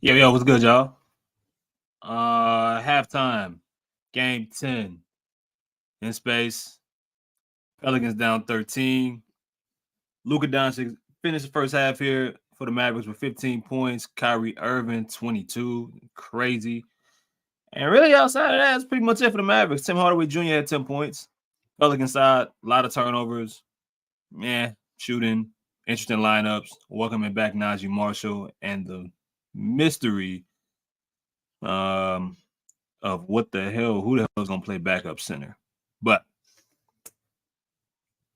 Yo, what's good, y'all? Halftime, game 10 in space. Pelicans down 13. Luka Doncic finished the first half here for the Mavericks with 15 points. Kyrie Irving, 22. Crazy. And really, outside of that, that's pretty much it for the Mavericks. Tim Hardaway Jr. had 10 points. Pelican side, a lot of turnovers. Yeah, shooting, interesting lineups. Welcoming back Najee Marshall and the mystery um, of who the hell is going to play backup center. But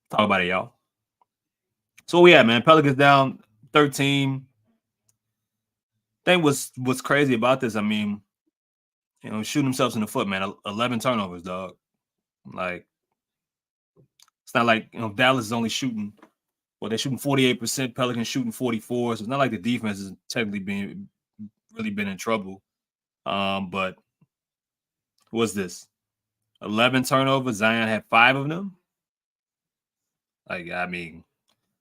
talk about it, y'all. So yeah, man, Pelicans down 13. Thing what's crazy about this, I mean, shooting themselves in the foot, man. 11 turnovers, dog. Like, it's not like Dallas is only shooting. Well, they're shooting 48%. Pelicans shooting 44. So it's not like the defense is technically been in trouble. But what's this? 11 turnovers. Zion had 5 of them. Like, I mean,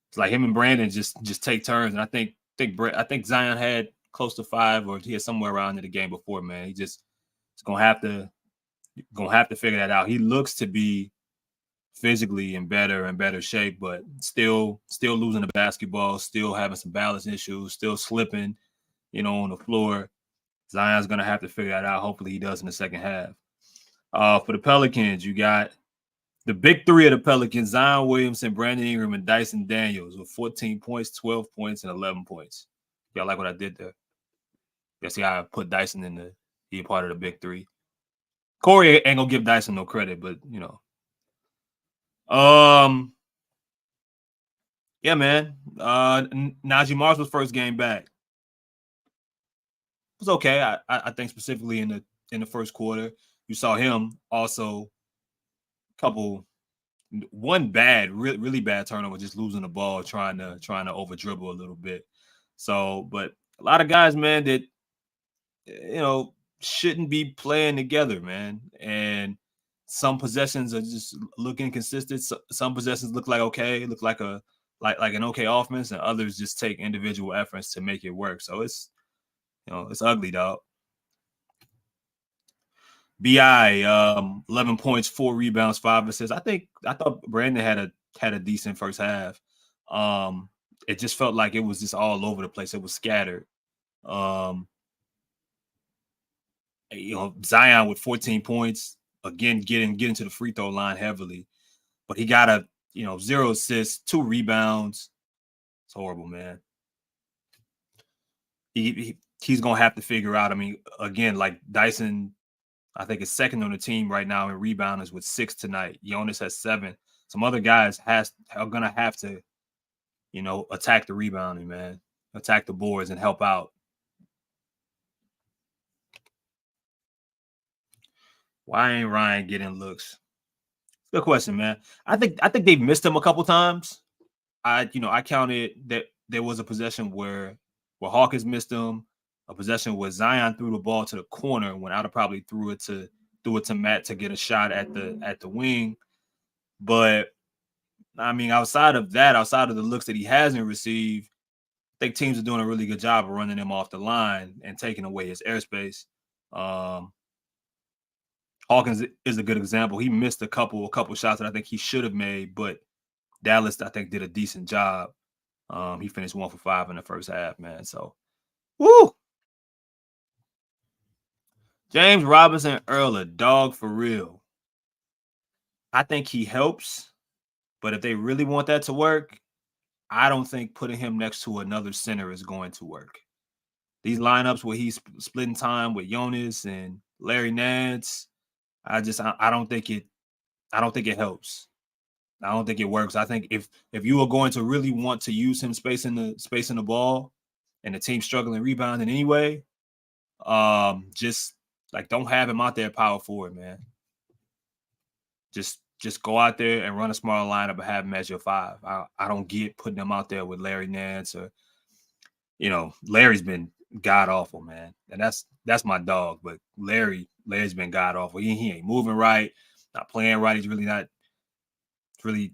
it's like him and Brandon just take turns, and I think Zion had close to 5, or he had somewhere around in the game before. Man, he's gonna have to figure that out. He looks to be physically in better and better shape, but still losing the basketball, still having some balance issues, still slipping, on the floor. Zion's gonna have to figure that out. Hopefully, he does in the second half. For the Pelicans, you got the big three of the Pelicans: Zion Williamson, Brandon Ingram, and Dyson Daniels with 14 points, 12 points, and 11 points. Y'all like what I did there? You see how I put Dyson in he a part of the big three. Corey ain't gonna give Dyson no credit, but yeah, man. Najee Marshall's first game back was okay. I think specifically in the first quarter, you saw him also one bad, really bad turnover, just losing the ball, trying to over dribble a little bit. So, but a lot of guys, man, that shouldn't be playing together, man. And some possessions are just looking consistent. Some possessions look like an okay offense, and others just take individual efforts to make it work. So it's it's ugly, dog. Bi 11 points, 4 rebounds, 5 assists. I thought Brandon had a decent first half. It just felt like it was just all over the place. It was scattered. Zion with 14 points, again getting to the free throw line heavily, but he got 0 assists, 2 rebounds. It's horrible, man. He's gonna have to figure out. I mean, again, like Dyson, I think is second on the team right now in rebounders with 6 tonight. Jonas has 7. Some other guys are gonna have to, attack the rebounding, man, attack the boards and help out. Why ain't Ryan getting looks? Good question, man. I think they've missed him a couple times. I counted that there was a possession where Hawkins missed him, a possession where Zion threw the ball to the corner when I'd have probably threw it to Matt to get a shot at the wing. But I mean, outside of the looks that he hasn't received, I think teams are doing a really good job of running him off the line and taking away his airspace. Hawkins is a good example. He missed a couple shots that I think he should have made, but Dallas, I think, did a decent job. He finished 1 for 5 in the first half, man. So, woo! James Robinson Earl, a dog for real. I think he helps, but if they really want that to work, I don't think putting him next to another center is going to work. These lineups where he's splitting time with Jonas and Larry Nance, I don't think it helps. I don't think it works. I think if you are going to really want to use him space in the ball, and the team's struggling rebounding anyway, just like don't have him out there power forward, man. Just go out there and run a small lineup and have him as your 5. I don't get putting him out there with Larry Nance or Larry's been god awful, man, and that's my dog. But Larry's been god awful. He ain't moving right, not playing right. He's really not.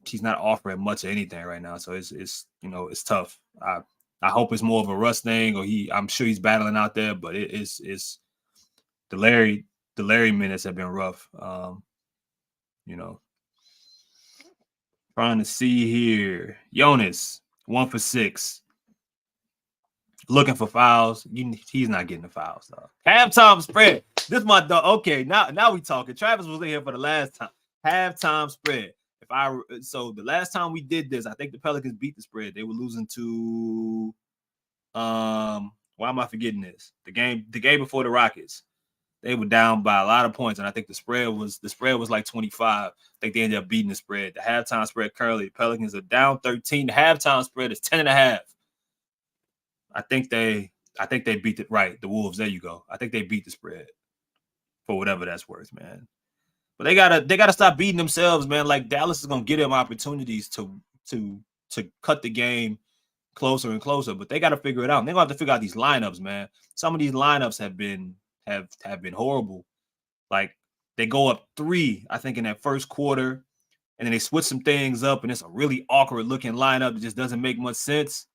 He's not offering much of anything right now. So it's tough. I hope it's more of a rust thing, or I'm sure he's battling out there, but it's the Larry minutes have been rough. You know, trying to see here. Jonas, 1 for 6. Looking for fouls. He's not getting the fouls, though. Halftime spread. This my dog. Okay, now we talking. Travis was in here for the last time. Halftime spread. So the last time we did this, I think the Pelicans beat the spread. They were losing to why am I forgetting this? The game before the Rockets. They were down by a lot of points, and I think the spread was like 25. I think they ended up beating the spread. The halftime spread currently, the Pelicans are down 13. The halftime spread is 10.5. I think they beat it right. The Wolves. There you go. I think they beat the spread for whatever that's worth, man. But they gotta stop beating themselves, man. Like Dallas is gonna give them opportunities to cut the game closer and closer, but they got to figure it out. And they're gonna have to figure out these lineups, man. Some of these lineups have been horrible. Like they go up 3, I think, in that first quarter, and then they switch some things up, and it's a really awkward looking lineup that just doesn't make much sense.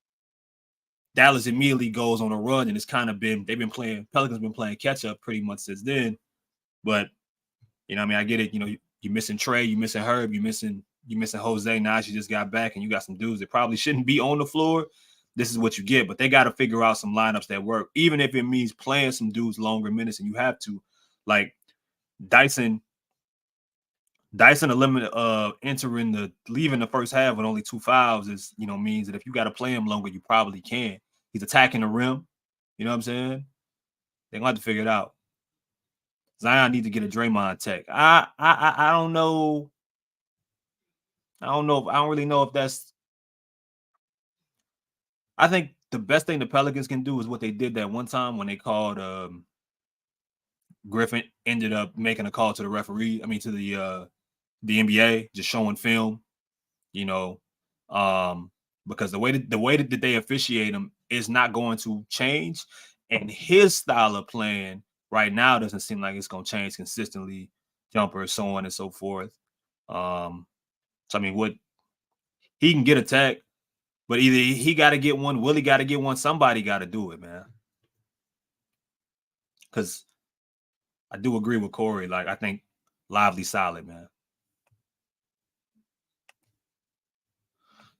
Dallas immediately goes on a run, and it's kind of been Pelicans been playing catch up pretty much since then. But I mean, I get it. You're missing Trey, you're missing Herb, you're missing Jose. Now she just got back, and you got some dudes that probably shouldn't be on the floor. This is what you get. But they got to figure out some lineups that work, even if it means playing some dudes longer minutes, and you have to. Like Dyson leaving the first half with only 2 fouls is, means that if you got to play him longer, you probably can. He's attacking the rim. You know what I'm saying? They're gonna have to figure it out. Zion needs to get a Draymond tech. I don't know. I don't really know if that's. I think the best thing the Pelicans can do is what they did that one time when they called Griffin ended up making a call to the referee. I mean, to the NBA, just showing film. Because the way that they officiate him is not going to change, and his style of playing right now doesn't seem like it's going to change consistently. Jumpers, so on and so forth. So I mean, what he can get attacked, but either he got to get one, Willie got to get one, somebody got to do it, man. Because I do agree with Corey. Like, I think Lively solid, man.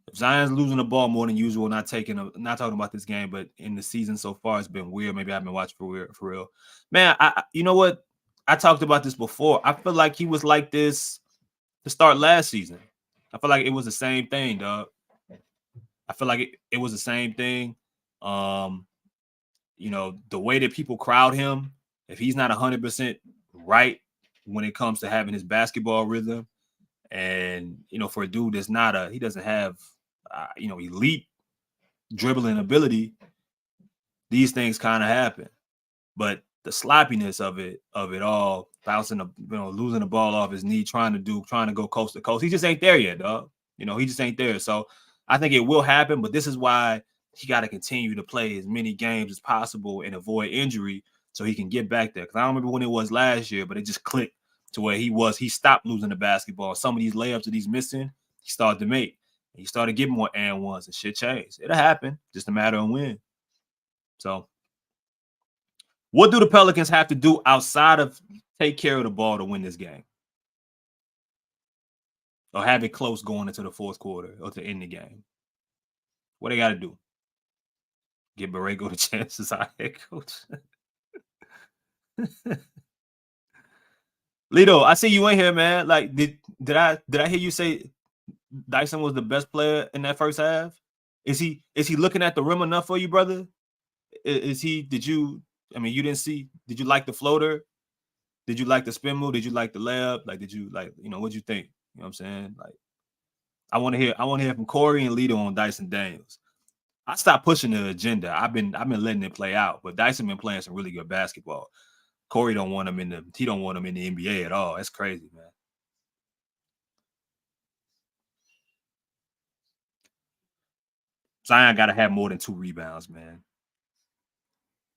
If Zion's losing the ball more than usual, not talking about this game, but in the season so far, it's been weird. Maybe I haven't watched for real. Man, you know what? I talked about this before. I feel like he was like this to start last season. I feel like it was the same thing, dog. I feel like it was the same thing. The way that people crowd him, if he's not 100% right when it comes to having his basketball rhythm, and for a dude that's he doesn't have elite dribbling ability, these things kind of happen. But the sloppiness of it all, losing the ball off his knee, trying to go coast to coast, he just ain't there yet, dog. He just ain't there. So I think it will happen, but this is why he got to continue to play as many games as possible and avoid injury so he can get back there. Because I don't remember when it was last year, but it just clicked to where he stopped losing the basketball. Some of these layups that he's missing, he started to make. He started getting more and ones, and shit changed. It'll happen, just a matter of when. So what do the Pelicans have to do outside of take care of the ball to win this game? Or have it close going into the fourth quarter or to end the game? What they got to do? Give Borrego the chance as our head coach. Lito, I see you in here, man. Like, did I hear you say Dyson was the best player in that first half? Is he looking at the rim enough for you, brother? Is he? Did you did you like the floater? Did you like the spin move? Did you like the layup? Like, did you what'd you think? You know what I'm saying? Like, I want to hear from Corey and Lito on Dyson Daniels. I stopped pushing the agenda. I've been letting it play out, but Dyson been playing some really good basketball. Corey don't want him in the NBA at all. That's crazy, man. Zion got to have more than 2 rebounds, man.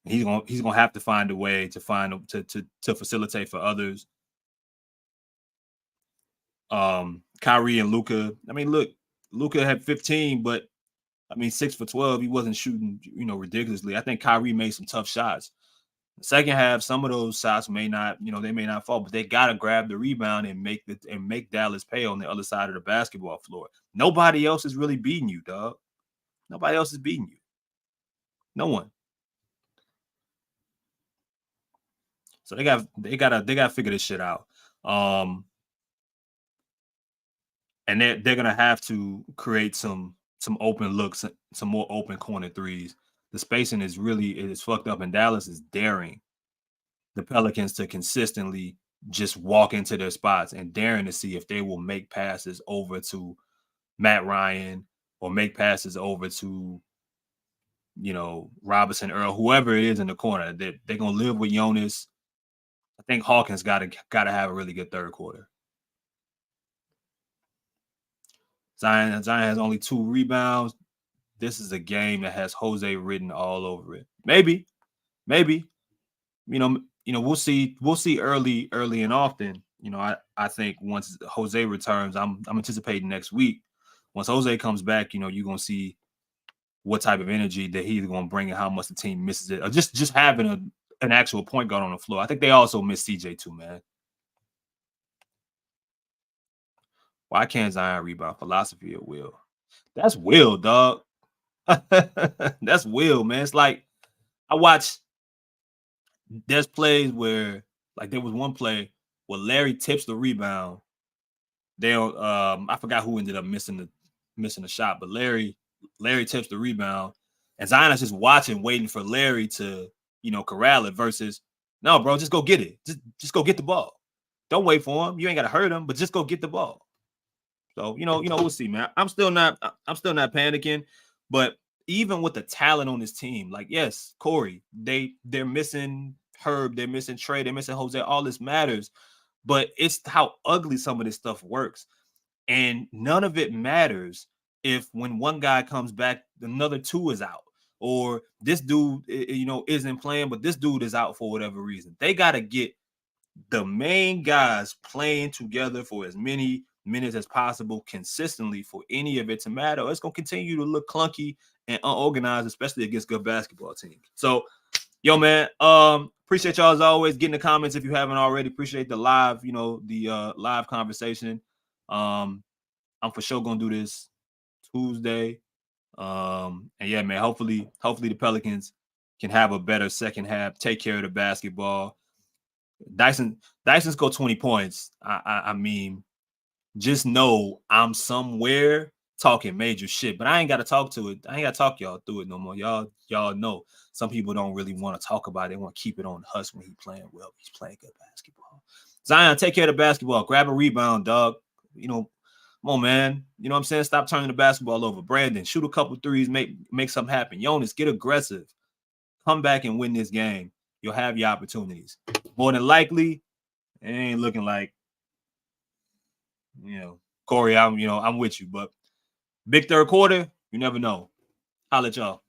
He's gonna have to find a way to facilitate for others. Kyrie and Luka. I mean, look, Luka had 15, but I mean, 6 for 12. He wasn't shooting, ridiculously. I think Kyrie made some tough shots. The second half, some of those shots may not, they may not fall, but they gotta grab the rebound and make Dallas pay on the other side of the basketball floor. Nobody else is really beating you, dog. Nobody else is beating you. No one. So they gotta figure this shit out. And they're gonna have to create some open looks, some more open corner threes. The spacing is fucked up, and Dallas is daring the Pelicans to consistently just walk into their spots and daring to see if they will make passes over to Matt Ryan or make passes over to Robinson, Earl, whoever it is in the corner. They're gonna live with Jonas. I think Hawkins gotta have a really good third quarter. Zion has only 2 rebounds. This is a game that has Jose written all over it. Maybe. We'll see early and often. I think once Jose returns, I'm anticipating next week. Once Jose comes back, you're gonna see what type of energy that he's gonna bring and how much the team misses it. Or just having an actual point guard on the floor. I think they also miss CJ too, man. Why can't Zion rebound? Philosophy of will. That's will, dog. That's will, man. It's like I watch. There's plays where, like, there was one play where Larry tips the rebound. I forgot who ended up missing the shot, but Larry tips the rebound, and Zion is just watching, waiting for Larry to corral it. Versus, no, bro, just go get it. Just go get the ball. Don't wait for him. You ain't got to hurt him, but just go get the ball. So we'll see, man. I'm still not panicking, but even with the talent on this team, like, yes, Corey, they're missing Herb, they're missing Trey, they're missing Jose. All this matters, but it's how ugly some of this stuff works, and none of it matters if when one guy comes back, another 2 is out, or this dude, isn't playing, but this dude is out for whatever reason. They got to get the main guys playing together for as many minutes as possible consistently for any of it to matter. It's going to continue to look clunky and unorganized, especially against good basketball teams. So, yo, man, appreciate y'all as always. Get in the comments if you haven't already. Appreciate the live, live conversation. I'm for sure going to do this Tuesday. And yeah, man, hopefully the Pelicans can have a better second half, take care of the basketball. Dyson scored 20 points. I mean, just know I'm somewhere talking major shit, but I ain't got to talk to it. I ain't got to talk y'all through it no more. Y'all know some people don't really want to talk about it. They want to keep it on the hush when he's playing well. He's playing good basketball. Zion, take care of the basketball. Grab a rebound, dog. Come on, man. You know what I'm saying? Stop turning the basketball over. Brandon, shoot a couple threes, make something happen. Jonas, get aggressive. Come back and win this game. You'll have your opportunities. More than likely, it ain't looking like, Corey, I'm with you, but big third quarter, you never know. Holla at y'all.